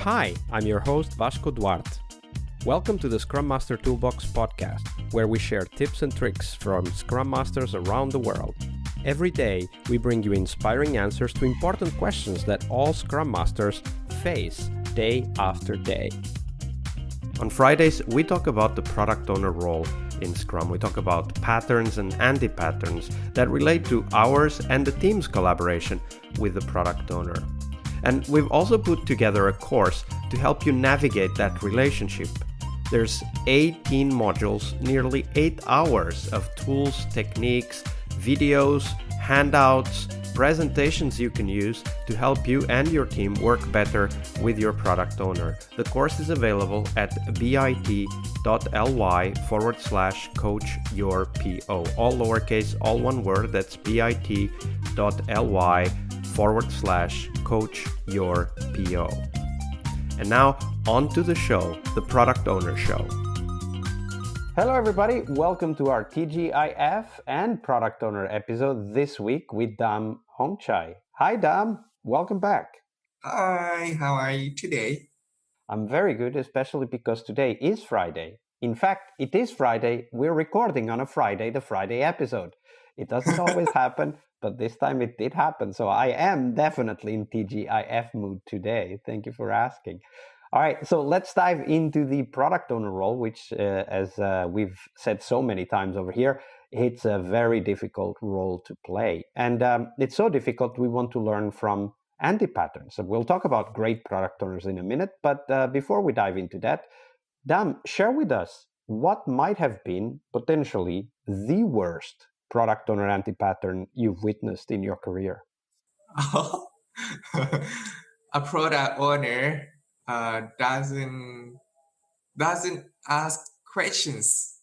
Hi, I'm your host Vasco Duarte. Welcome to the Scrum Master Toolbox podcast, where we share tips and tricks from Scrum Masters around the world. Every day, we bring you inspiring answers to important questions that all Scrum Masters face day after day. On Fridays, we talk about the product owner role in Scrum. We talk about patterns and anti-patterns that relate to ours and the team's collaboration with the product owner. And we've also put together a course to help you navigate that relationship. There's 18 modules, nearly 8 hours of tools, techniques, videos, handouts, presentations you can use to help you and your team work better with your product owner. The course is available at bit.ly/coachyourPO. All lowercase, all one word. That's bit.ly/coachyourPO. And now, on to the show, the Product Owner Show. Hello everybody, welcome to our TGIF and Product Owner episode this week with Dahm Hongchai. Hi Dahm, welcome back. Hi, how are you today? I'm very good, especially because today is Friday. In fact, it is Friday. We're recording on a Friday, the Friday episode. It doesn't always happen, but this time it did happen. So I am definitely in TGIF mood today. Thank you for asking. All right, so let's dive into the product owner role, which, as we've said so many times over here, it's a very difficult role to play. And it's so difficult, we want to learn from anti-patterns. So we'll talk about great product owners in a minute, but before we dive into that, Dahm, share with us what might have been potentially the worst product owner anti-pattern you've witnessed in your career. A product owner doesn't ask questions.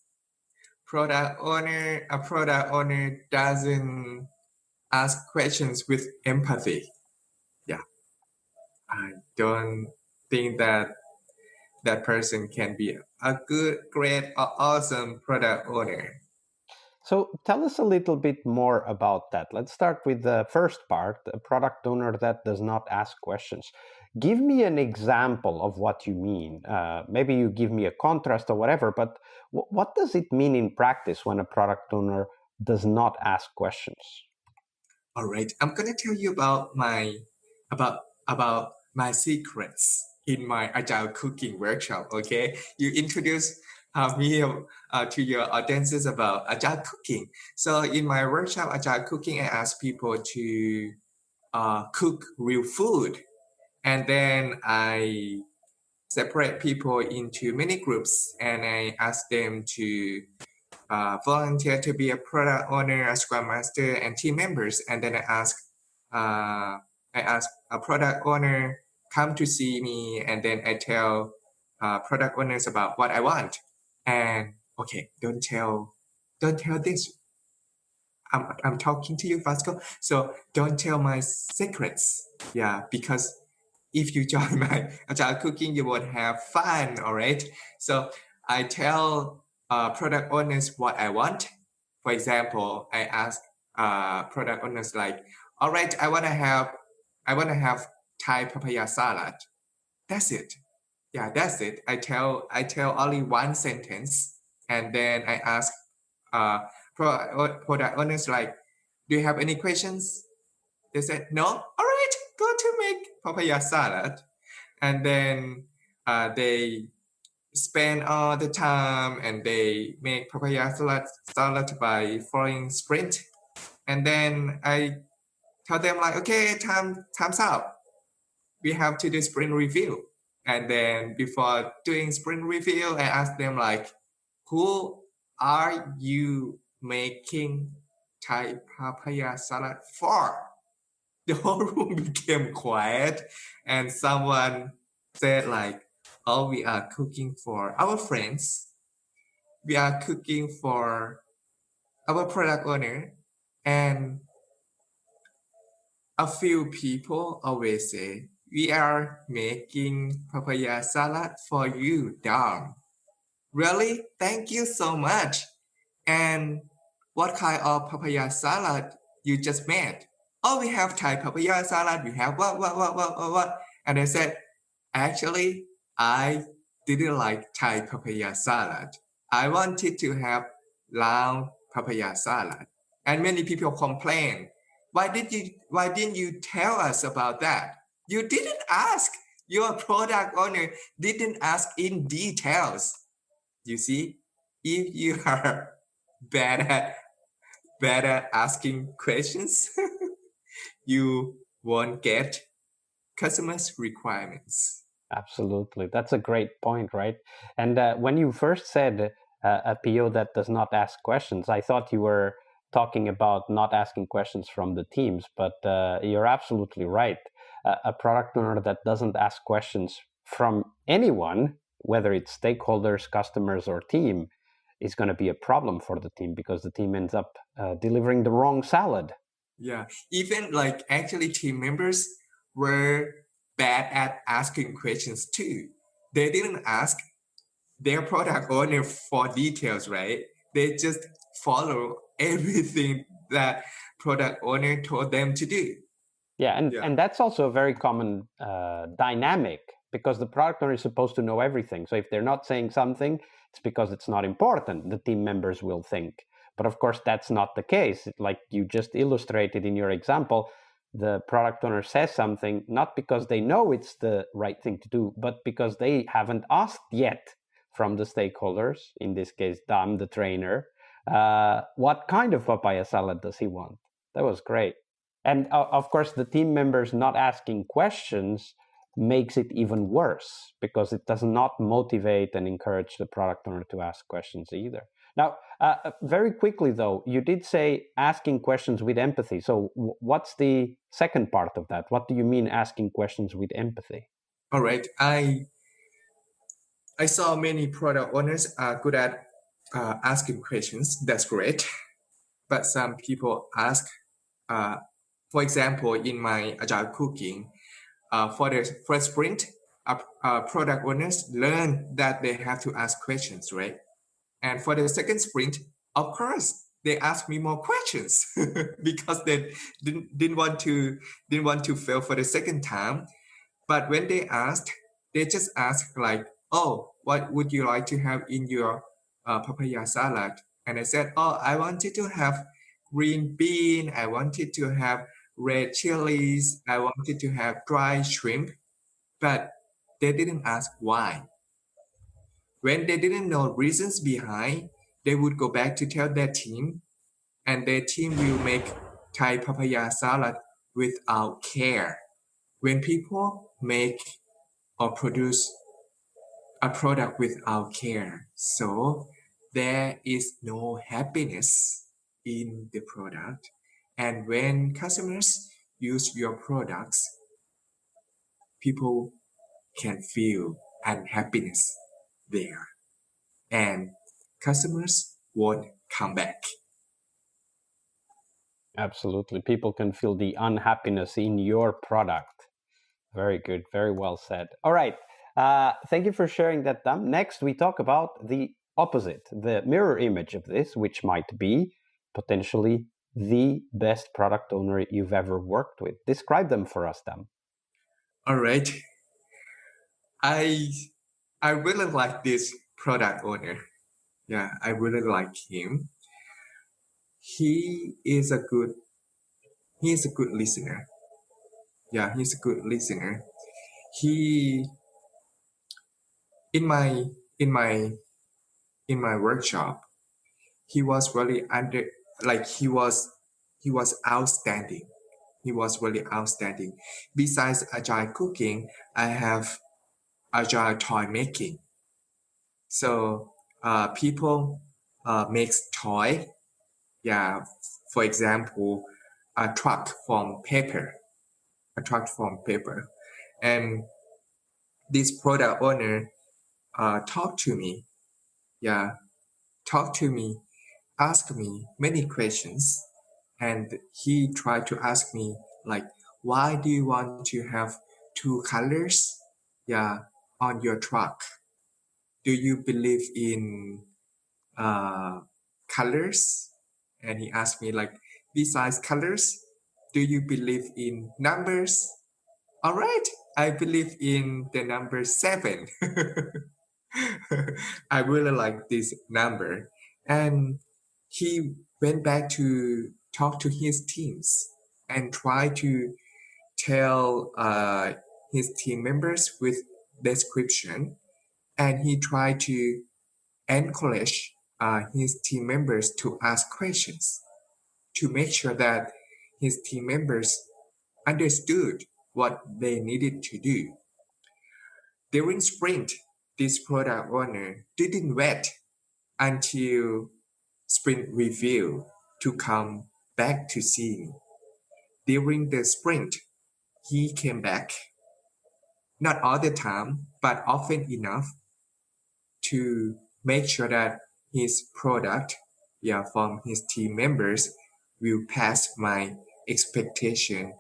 A product owner doesn't ask questions with empathy. Yeah, I don't think that person can be a good, great, or awesome product owner. So tell us a little bit more about that. Let's start with the first part, a product owner that does not ask questions. Give me an example of what you mean. Maybe you give me a contrast or whatever, but what does it mean in practice when a product owner does not ask questions? All right, I'm gonna tell you about my secrets in my agile cooking workshop. Okay, you introduce me to your audiences about agile cooking. So in my workshop agile cooking, I ask people to cook real food, and then I separate people into many groups, and I ask them to volunteer to be a product owner, a scrum master, and team members. And then I ask a product owner come to see me, and then I tell product owners about what I want. And okay, don't tell this. I'm talking to you, Vasco. So don't tell my secrets. Yeah, because if you join my agile cooking, you won't have fun. All right. So I tell product owners what I want. For example, I ask product owners like, all right, I want to have Thai papaya salad. That's it. Yeah, that's it. I tell only one sentence, and then I ask product owners like, do you have any questions? They said no. All right, go to make papaya salad, and then they spend all the time and they make papaya salad by following sprint, and then I tell them like, okay, time's up. We have to do sprint review. And then before doing sprint review, I ask them like, who are you making Thai papaya salad for? The whole room became quiet, and someone said like, oh, we are cooking for our friends. We are cooking for our product owner. And a few people always say, we are making papaya salad for you, Dahm. Really? Thank you so much. And what kind of papaya salad you just made? Oh, we have Thai papaya salad. We have what? And I said, Actually, I didn't like Thai papaya salad. I wanted to have round papaya salad. And many people complain, why didn't you tell us about that? You didn't ask. Your product owner didn't ask in details. You see, if you are bad at bad at asking questions, you won't get customers' requirements. Absolutely. That's a great point, right? And when you first said a PO that does not ask questions, I thought you were talking about not asking questions from the teams, but you're absolutely right. A product owner that doesn't ask questions from anyone, whether it's stakeholders, customers, or team, is going to be a problem for the team because the team ends up delivering the wrong salad. Yeah, even like actually team members were bad at asking questions too. They didn't ask their product owner for details, right? They just follow everything that product owner told them to do. Yeah, Yeah, and that's also a very common dynamic because the product owner is supposed to know everything. So if they're not saying something, it's because it's not important, the team members will think. But of course, that's not the case. Like you just illustrated in your example, the product owner says something not because they know it's the right thing to do, but because they haven't asked yet from the stakeholders, in this case, Dahm, the trainer, what kind of papaya salad does he want? That was great. And of course, the team members not asking questions makes it even worse because it does not motivate and encourage the product owner to ask questions either. Now, very quickly though, you did say asking questions with empathy. So, what's the second part of that? What do you mean asking questions with empathy? all right. I saw many product owners are good at asking questions. That's great. But some people ask, uh, for example, in my agile cooking, for the first sprint, product owners learn that they have to ask questions, right? And for the second sprint, of course, they ask me more questions because they didn't want to fail for the second time. But when they asked, they just asked like, "Oh, what would you like to have in your papaya salad?" And I said, "Oh, I wanted to have green bean. I wanted to have red chilies. I wanted to have dry shrimp." But they didn't ask why. When they didn't know reasons behind, they would go back to tell their team, and their team will make Thai papaya salad without care. When people make or produce a product without care, so there is no happiness in the product. And when customers use your products, people can feel unhappiness there, and customers won't come back. Absolutely. People can feel the unhappiness in your product. Very good. Very well said. All right. Thank you for sharing that, Dam. Next, we talk about the opposite, the mirror image of this, which might be potentially the best product owner you've ever worked with. Describe them for us, Dam. All right, I I really like this product owner. Yeah, I really like him. He is a good he is a good listener. Yeah, he's a good listener. He in my in my in my workshop, he was really under like he was outstanding. He was really outstanding. Besides agile cooking, I have agile toy making. So people makes toy. Yeah, for example, a truck from paper, a truck from paper, and this product owner talked to me. Yeah, talked to me, asked me many questions, and he tried to ask me like, why do you want to have two colors? Yeah, on your truck. Do you believe in uh, colors? And he asked me like, besides colors, do you believe in numbers? All right, I believe in the number 7. I really like this number. And he went back to talk to his teams and try to tell his team members with description. And he tried to encourage his team members to ask questions to make sure that his team members understood what they needed to do. During sprint, this product owner didn't wait until sprint review to come back to see me. During the sprint, he came back, not all the time, but often enough to make sure that his product, from his team members will pass my expectation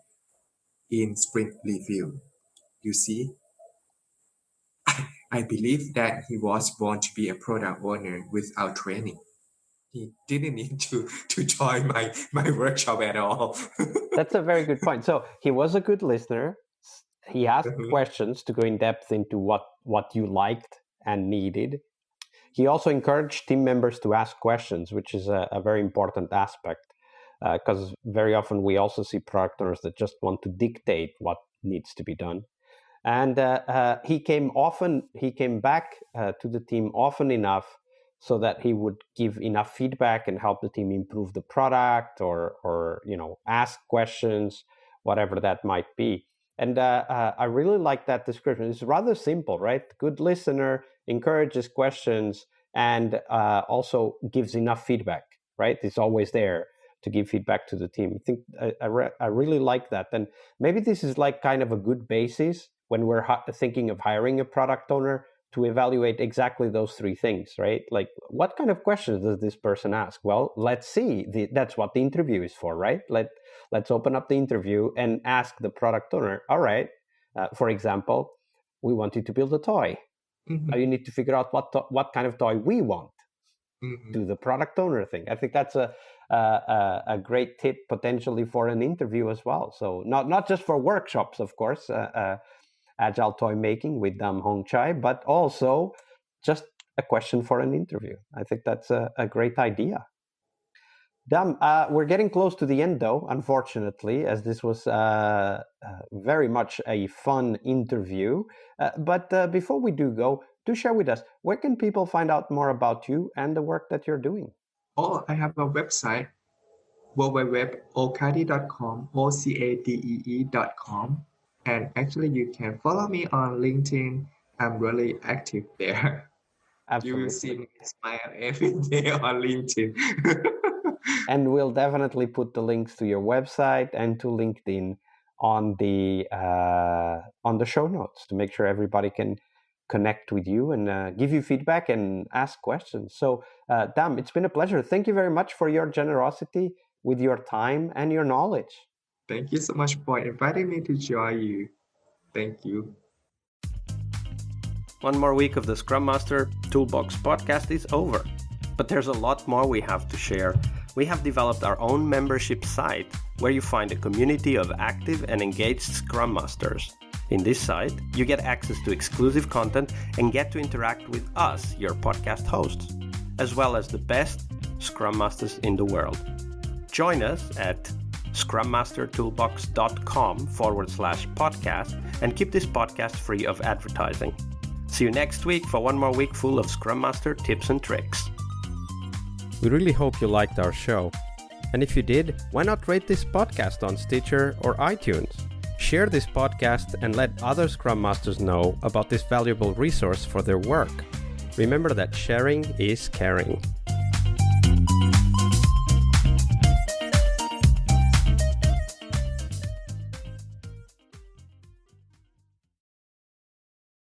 in sprint review. You see, I believe that he was born to be a product owner without training. He didn't need to join my workshop at all. That's a very good point. So he was a good listener. He asked Mhm. questions to go in depth into what you liked and needed. He also encouraged team members to ask questions, which is a very important aspect, because very often we also see product owners that just want to dictate what needs to be done. And he came back to the team often enough so that he would give enough feedback and help the team improve the product or ask questions, whatever that might be. And I really like that description. It's rather simple, right? Good listener, encourages questions, and also gives enough feedback, right? It's always there to give feedback to the team. I think I really like that. And maybe this is like kind of a good basis when we're thinking of hiring a product owner to evaluate exactly those 3 things, right? Like, what kind of questions does this person ask? Well, let's see. That's what the interview is for, right? Let's open up the interview and ask the product owner, all right, for example, we want you to build a toy. Now you need to figure out what kind of toy we want. Do the product owner thing. I think that's a great tip potentially for an interview as well. So not just for workshops, of course, agile toy making with Dahm Hongchai, but also just a question for an interview. I think that's a great idea. Dahm, we're getting close to the end, though, unfortunately, as this was very much a fun interview. But before we do go, do share with us, where can people find out more about you and the work that you're doing? Oh, I have a website, www.ocadee.com, ocadee.com. And actually, you can follow me on LinkedIn. I'm really active there. You will see Absolutely. me smile every day on LinkedIn. And we'll definitely put the links to your website and to LinkedIn on the show notes to make sure everybody can connect with you and give you feedback and ask questions. So, Dahm, it's been a pleasure. Thank you very much for your generosity with your time and your knowledge. Thank you so much for inviting me to join you. Thank you. One more week of the Scrum Master Toolbox podcast is over, but there's a lot more we have to share. We have developed our own membership site where you find a community of active and engaged Scrum Masters. In this site, you get access to exclusive content and get to interact with us, your podcast hosts, as well as the best Scrum Masters in the world. Join us at scrummastertoolbox.com/podcast and keep this podcast free of advertising. See you next week for one more week full of Scrum Master tips and tricks. We really hope you liked our show. And if you did, why not rate this podcast on Stitcher or iTunes? Share this podcast and let other Scrum Masters know about this valuable resource for their work. Remember that sharing is caring.